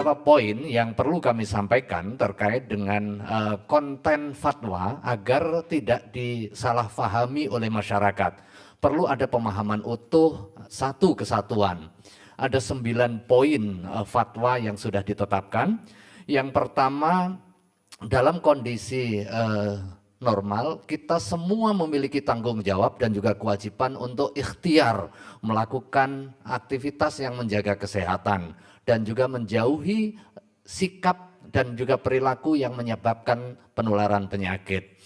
beberapa poin yang perlu kami sampaikan terkait dengan konten fatwa agar tidak disalahfahami oleh masyarakat. Perlu ada pemahaman utuh, satu kesatuan. Ada 9 poin fatwa yang sudah ditetapkan. Yang pertama, dalam kondisi normal, kita semua memiliki tanggung jawab dan juga kewajiban untuk ikhtiar melakukan aktivitas yang menjaga kesehatan dan juga menjauhi sikap dan juga perilaku yang menyebabkan penularan penyakit.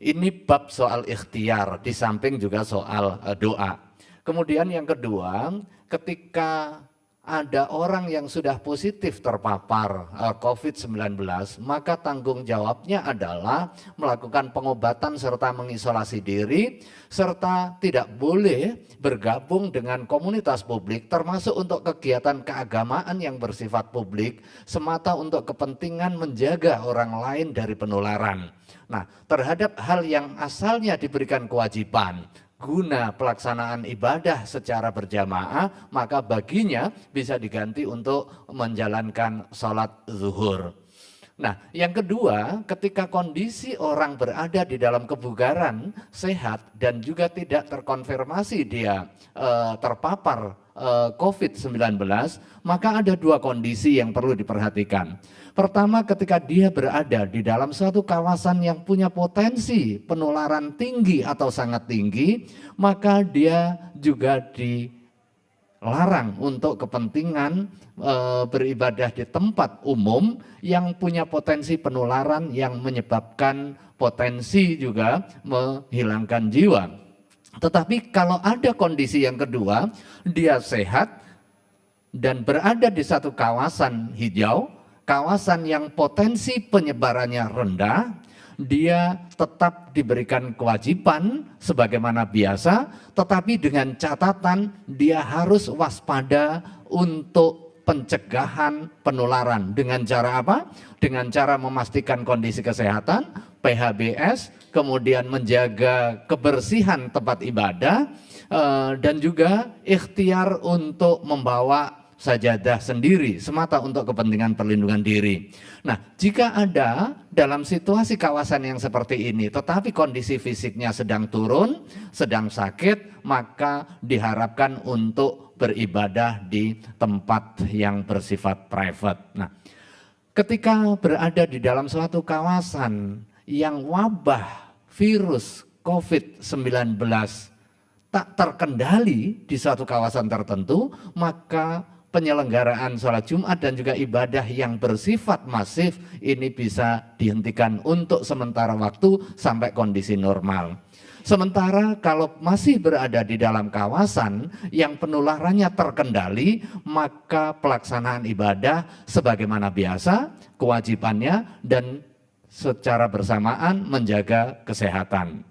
Ini bab soal ikhtiar, di samping juga soal doa. Kemudian yang kedua, ketika ada orang yang sudah positif terpapar COVID-19, maka tanggung jawabnya adalah melakukan pengobatan serta mengisolasi diri, serta tidak boleh bergabung dengan komunitas publik, termasuk untuk kegiatan keagamaan yang bersifat publik, semata untuk kepentingan menjaga orang lain dari penularan. Nah, terhadap hal yang asalnya diberikan kewajiban, guna pelaksanaan ibadah secara berjamaah, maka baginya bisa diganti untuk menjalankan sholat zuhur. Nah, yang kedua, ketika kondisi orang berada di dalam kebugaran, sehat, dan juga tidak terkonfirmasi dia terpapar COVID-19, maka ada 2 kondisi yang perlu diperhatikan. Pertama, ketika dia berada di dalam suatu kawasan yang punya potensi penularan tinggi atau sangat tinggi, maka dia juga dilarang untuk kepentingan beribadah di tempat umum yang punya potensi penularan yang menyebabkan potensi juga menghilangkan jiwa. Tetapi kalau ada kondisi yang kedua, dia sehat dan berada di satu kawasan hijau, kawasan yang potensi penyebarannya rendah, dia tetap diberikan kewajiban sebagaimana biasa, tetapi dengan catatan dia harus waspada untuk pencegahan penularan. Dengan cara apa? Dengan cara memastikan kondisi kesehatan, PHBS, kemudian menjaga kebersihan tempat ibadah, dan juga ikhtiar untuk membawa sajadah sendiri semata untuk kepentingan perlindungan diri. Nah, jika ada dalam situasi kawasan yang seperti ini tetapi kondisi fisiknya sedang turun, sedang sakit, maka diharapkan untuk beribadah di tempat yang bersifat private. Nah, ketika berada di dalam suatu kawasan yang wabah virus COVID-19 tak terkendali di suatu kawasan tertentu, maka penyelenggaraan sholat Jumat dan juga ibadah yang bersifat masif ini bisa dihentikan untuk sementara waktu sampai kondisi normal. Sementara kalau masih berada di dalam kawasan yang penularannya terkendali, maka pelaksanaan ibadah sebagaimana biasa, kewajibannya dan secara bersamaan menjaga kesehatan.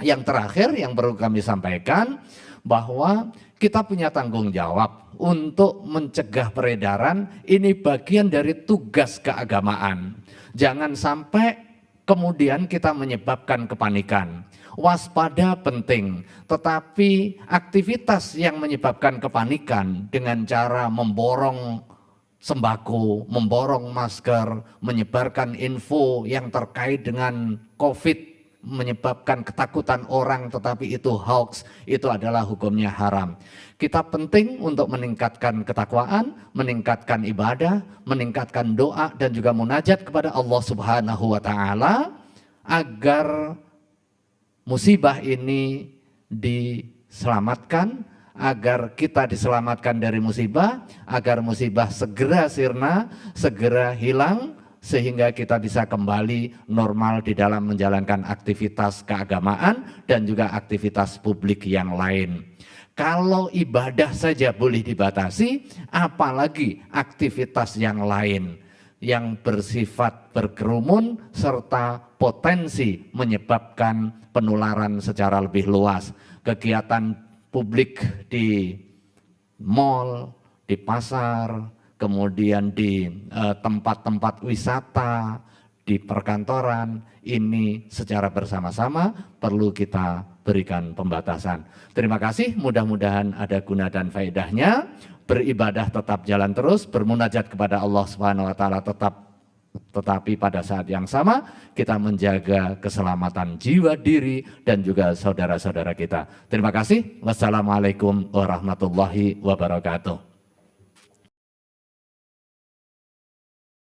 Yang terakhir yang perlu kami sampaikan, bahwa kita punya tanggung jawab untuk mencegah peredaran, ini bagian dari tugas keagamaan. Jangan sampai kemudian kita menyebabkan kepanikan. Waspada penting, tetapi aktivitas yang menyebabkan kepanikan dengan cara memborong sembako, memborong masker, menyebarkan info yang terkait dengan COVID, menyebabkan ketakutan orang tetapi itu hoax, itu adalah hukumnya haram. Kita penting untuk meningkatkan ketakwaan, meningkatkan ibadah, meningkatkan doa dan juga munajat kepada Allah Subhanahu wa taala agar musibah ini diselamatkan, agar kita diselamatkan dari musibah, agar musibah segera sirna, segera hilang, sehingga kita bisa kembali normal di dalam menjalankan aktivitas keagamaan dan juga aktivitas publik yang lain. Kalau ibadah saja boleh dibatasi, apalagi aktivitas yang lain yang bersifat berkerumun serta potensi menyebabkan penularan secara lebih luas. Kegiatan publik di mal, di pasar, kemudian di tempat-tempat wisata, di perkantoran, ini secara bersama-sama perlu kita berikan pembatasan. Terima kasih, mudah-mudahan ada guna dan faedahnya. Beribadah tetap jalan terus, bermunajat kepada Allah Subhanahu wa taala tetapi pada saat yang sama kita menjaga keselamatan jiwa diri dan juga saudara-saudara kita. Terima kasih. Wassalamualaikum warahmatullahi wabarakatuh.